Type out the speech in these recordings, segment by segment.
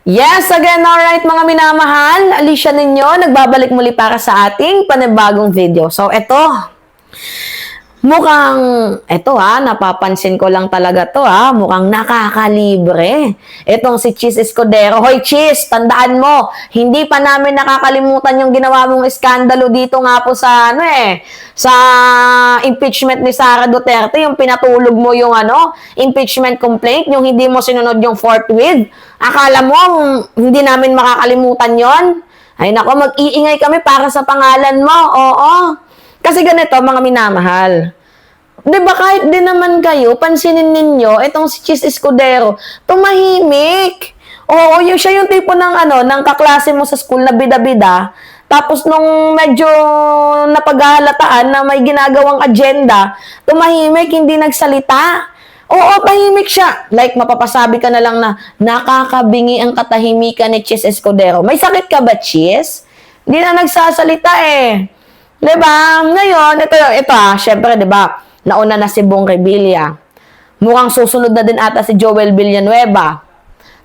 Yes, again, alright mga minamahal. Alicia ninyo, nagbabalik muli para sa ating panibagong video. So, napapansin ko lang talaga to mukhang nakakalibre. Itong si Chis Escudero. Hoy Chis, tandaan mo, hindi pa namin nakakalimutan yung ginawa mong iskandalo dito nga po sa sa impeachment ni Sara Duterte, yung pinatulog mo yung impeachment complaint, yung hindi mo sinunod yung forthwith. Akala mo hindi namin makakalimutan yon? Ay nako, mag-iingay kami para sa pangalan mo. Oo. Kasi ganito, mga minamahal. 'Di ba kahit din naman kayo, pansinin ninyo, itong si Chis Escudero, tumahimik. Oo, siya yung tipo ng kaklase mo sa school na bida-bida. Tapos nung medyo napaghahalataan na may ginagawang agenda, tumahimik, hindi nagsalita. Oo, tahimik siya. Like, mapapasabi ka na lang na nakakabingi ang katahimikan ni Chis Escudero. May sakit ka ba, Chis? Hindi na nagsasalita eh. 'Di ba? Ngayon, ito syempre 'di ba? Nauna na si Bong Revilla. Mukhang susunod na din ata si Joel Villanueva.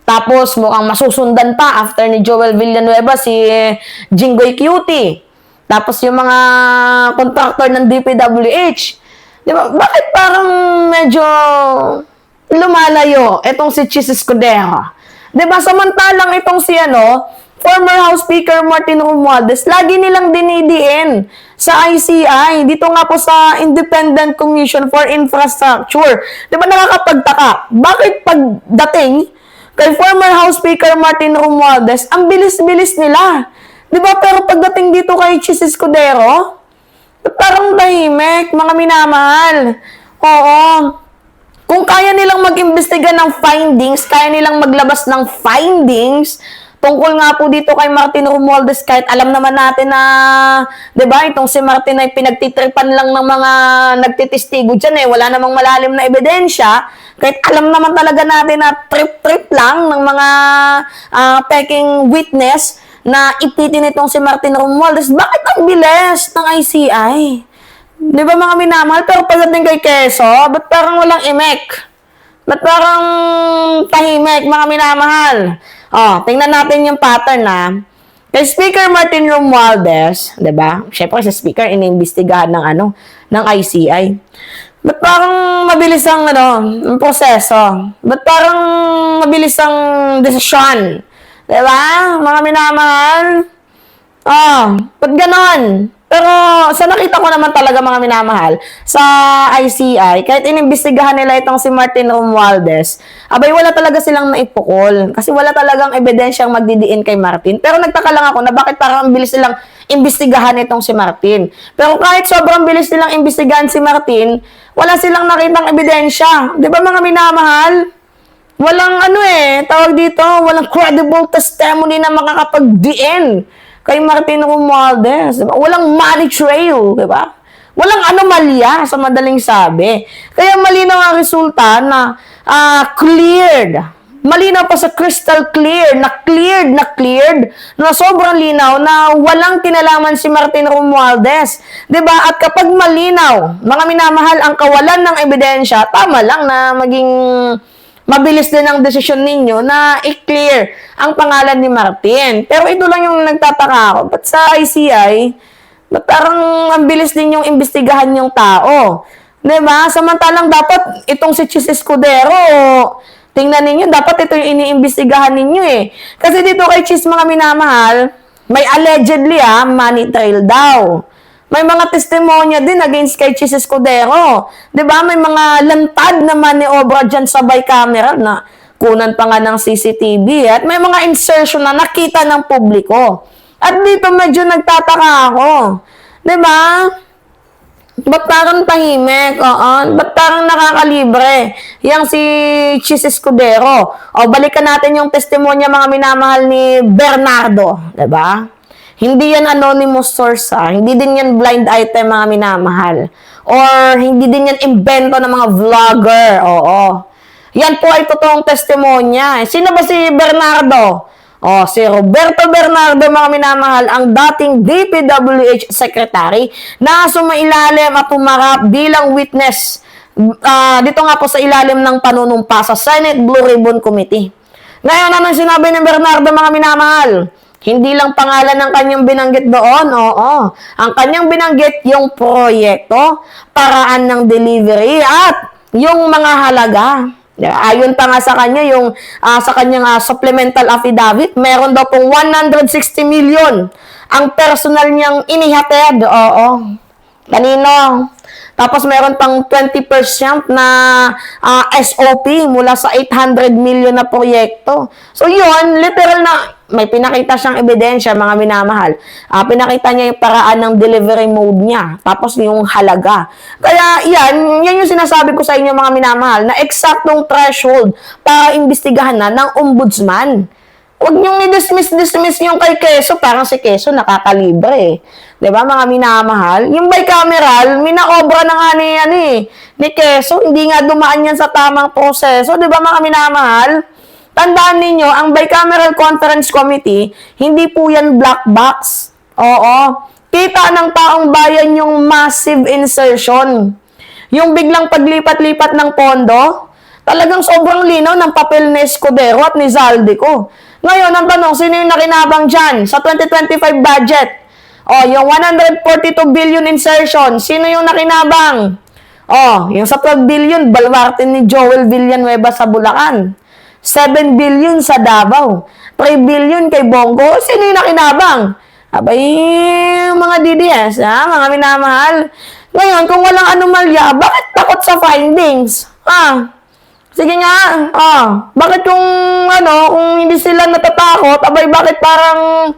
Tapos mukhang masusundan pa after ni Joel Villanueva si Jinggoy Cutie. Tapos yung mga contractor ng DPWH. 'Di ba? Bakit parang medyo lumalayo itong si Chis Escudero? 'Di ba? Samantalang itong si former House Speaker Martin Romualdez, lagi nilang dinidiin sa ICI, dito nga po sa Independent Commission for Infrastructure. Di ba nakakapagtaka? Bakit pagdating kay former House Speaker Martin Romualdez, ang bilis-bilis nila? Di ba? Pero pagdating dito kay Chis Escudero, parang tahimik, mga minamahal. Oo. Kung kaya nilang mag-imbestiga ng findings, kaya nilang maglabas ng findings, tungkol nga po dito kay Martin Romualdez, kahit alam naman natin na, 'di ba, itong si Martin ay pinagtitripan lang ng mga nagtitistigo diyan wala namang malalim na ebidensya, kahit alam naman talaga natin na trip-trip lang ng mga peking witness na ipitin itong si Martin Romualdez. Bakit ang bilis ng ICI? 'Di ba mga minamahal? Pero pagdating kay Quezzo, ba't parang walang imek? Ba't parang tahimik, mga minamahal? Tingnan natin yung pattern kay Speaker Martin Romualdez, 'di ba? Syempre si Speaker iniimbestigahan ng ICI. Ba't parang mabilis ang proseso? Ba't parang mabilis ang desisyon? 'Di ba? Mga minamahal. Ba't ganon? Pero sa nakita ko naman talaga, mga minamahal, sa ICI, kahit inimbestigahan nila itong si Martin Romualdez, abay wala talaga silang naipukol. Kasi wala talagang ebidensyang magdidiin kay Martin. Pero nagtaka lang ako na bakit parang ang bilis silang imbestigahan itong si Martin. Pero kahit sobrang bilis nilang imbestigahan si Martin, wala silang nakitang ebidensya. Di ba mga minamahal? Walang tawag dito, walang credible testimony na makakapagdiin kay Martin Romualdez. Diba? Walang money trail, di ba? Walang anomalya, sa madaling sabi. Kaya malinaw ang resulta na cleared. Malinaw pa sa crystal clear, na cleared, na sobrang linaw na walang kinalaman si Martin Romualdez. Diba? At kapag malinaw, mga minamahal, ang kawalan ng ebidensya, tama lang na maging mabilis din ang desisyon ninyo na i-clear ang pangalan ni Martin. Pero ito lang yung nagtataka ako. Ba't sa ICI, ba't parang ang bilis din yung imbestigahan yung tao? Diba? Samantalang dapat itong si Chis Escudero, tingnan ninyo, dapat ito yung iniimbestigahan ninyo Kasi dito kay Chis, mga minamahal, may allegedly money trail daw. May mga testimonya din against kay Chis Escudero. 'Di ba? May mga lantad na maniobra diyan sa by camera na kunan pa nga ng CCTV at may mga insertion na nakita ng publiko. At dito medyo nagtataka ako. 'Di ba? Ba't parang tahimik? Ba't parang nakakalibre? Yang si Chis Escudero. Balikan natin yung testimonya, mga minamahal, ni Bernardo. 'Di ba? Hindi yan anonymous source, Hindi din yan blind item, mga minamahal. Or hindi din yan invento ng mga vlogger. Yan po ay totoong testimonya. Sino ba si Bernardo? Si Roberto Bernardo, mga minamahal, ang dating DPWH Secretary na sumailalim at humarap bilang witness dito nga po sa ilalim ng panunumpa sa Senate Blue Ribbon Committee. Ngayon, anong sinabi ni Bernardo, mga minamahal? Hindi lang pangalan ng kanyang binanggit doon, oo. Ang kanyang binanggit yung proyekto, paraan ng delivery, at yung mga halaga. Ayon pa nga sa kanya, yung sa kanyang supplemental affidavit, meron daw pong 160 million ang personal niyang inihatid. Oo. Kanino? Tapos meron pang 20% na SOP mula sa 800 million na proyekto. So yun, literal na may pinakita siyang ebidensya, mga minamahal. Pinakita niya yung paraan ng delivery mode niya. Tapos yung halaga. Kaya yan yung sinasabi ko sa inyo, mga minamahal, na eksaktong threshold para imbestigahan na ng ombudsman. Huwag niyong i-dismiss yung kay Quezon. Parang si Quezon nakakalibre eh. Diba, mga minamahal? Yung bicameral, minakobra na nga ni Quezon. Hindi nga dumaan yan sa tamang proseso. Diba, mga minamahal? Tandaan ninyo, ang Bicameral Conference Committee, hindi po yan black box. Oo. Kita ng taong bayan yung massive insertion. Yung biglang paglipat-lipat ng pondo, talagang sobrang linaw ng papel ni Escudero at ni Zaldico. Ngayon, ang tanong, sino yung nakinabang dyan sa 2025 budget? Yung 142 billion insertion, sino yung nakinabang? Yung sa 12 billion, balwarte ni Joel Villanueva sa Bulacan. 7 billion sa Davao. 3 billion kay Bongo. Sino yung nakinabang? Abay, mga DDS, mga minamahal. Ngayon, kung walang anomalya, bakit takot sa findings? Sige nga, bakit kung hindi sila natatakot, abay bakit parang,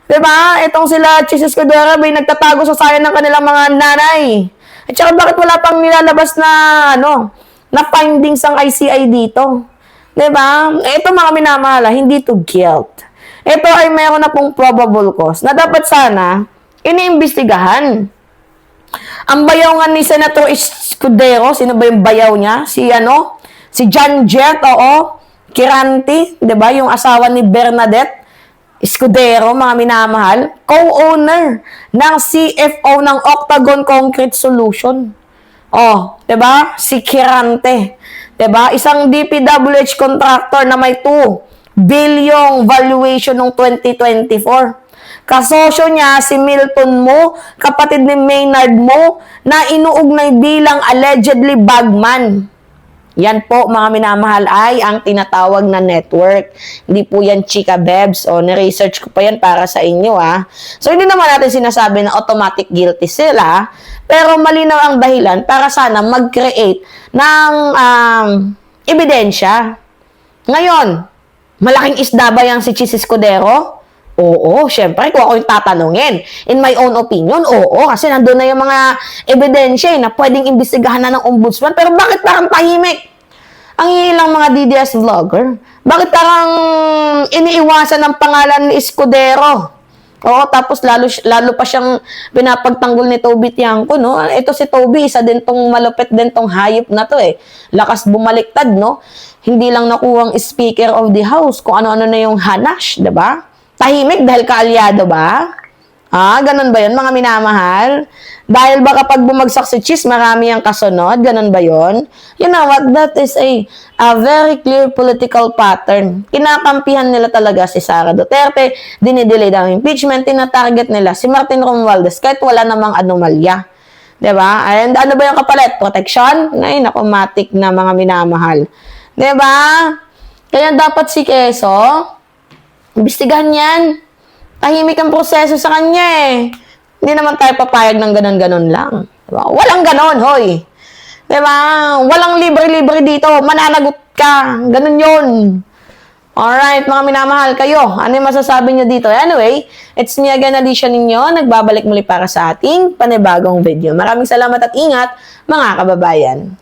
diba, itong sila Jesus Codera, bay nagtatago sa sayan ng kanilang mga nanay. At saka bakit wala pang nilalabas na, na findings ang ICI dito? Diba? Ito, mga minamahal, hindi to guilt. Ito ay mayroon na pong probable cause na dapat sana iniimbestigahan. Ang bayaw nga ni Senator Escudero, sino ba yung bayaw niya? Si John Jett, Kirante, 'di ba? Yung asawa ni Bernadette Escudero, mga minamahal, co-owner ng CFO ng Octagon Concrete Solution. 'di ba? Si Kirante, 'di ba? Isang DPWH contractor na may 2 billion valuation noong 2024. Kasosyo niya si Milton Mo, kapatid ni Maynard Mo, na inuugnay bilang allegedly bagman. Yan po, mga minamahal, ay ang tinatawag na network. Hindi po yan chika bebs. Na-research ko pa yan para sa inyo, So, hindi naman natin sinasabi na automatic guilty sila, pero malinaw ang dahilan para sana mag-create ng ebidensya. Ngayon, malaking isda ba yan si Chis Escudero? Oo, syempre, kung ako yung tatanungin. In my own opinion, oo, kasi nandun na yung mga ebidensya na pwedeng imbestigahan na ng ombudsman. Pero bakit parang tahimik ang ilang mga DDS vlogger? Bakit parang iniiwasan ng pangalan ni Escudero? Oo, tapos lalo pa siyang pinapagtanggol ni Toby Tiangco, no? Ito si Toby, isa din tong malupit din tong hayop na to eh. Lakas bumaliktad, no? Hindi lang nakuwang Speaker of the House, kung ano-ano na yung hanash, diba? Tahimik dahil kaalyado ba? Ganun ba yun, mga minamahal? Dahil ba kapag bumagsak si Chis, marami ang kasunod? Ganun ba yun? You know what? That is a very clear political pattern. Kinakampihan nila talaga si Sara Duterte, dinidelay daw impeachment, tinatarget nila si Martin Romualdez kahit wala namang anomalya. Diba? And ano ba yung kapalit? Protection? Ngayon, ako matik na, mga minamahal. Diba? Kaya dapat si Quezon, imbestigahan yan. Tahimik ang proseso sa kanya eh. Hindi naman tayo papayag ng ganon-ganon lang. Diba? Walang ganon, hoy. Diba? Walang libre-libre dito. Mananagot ka. Ganon yun. Alright, mga minamahal kayo. Ano yung masasabi nyo dito? Anyway, it's me again, Alicia ninyo. Nagbabalik muli para sa ating panibagong video. Maraming salamat at ingat, mga kababayan.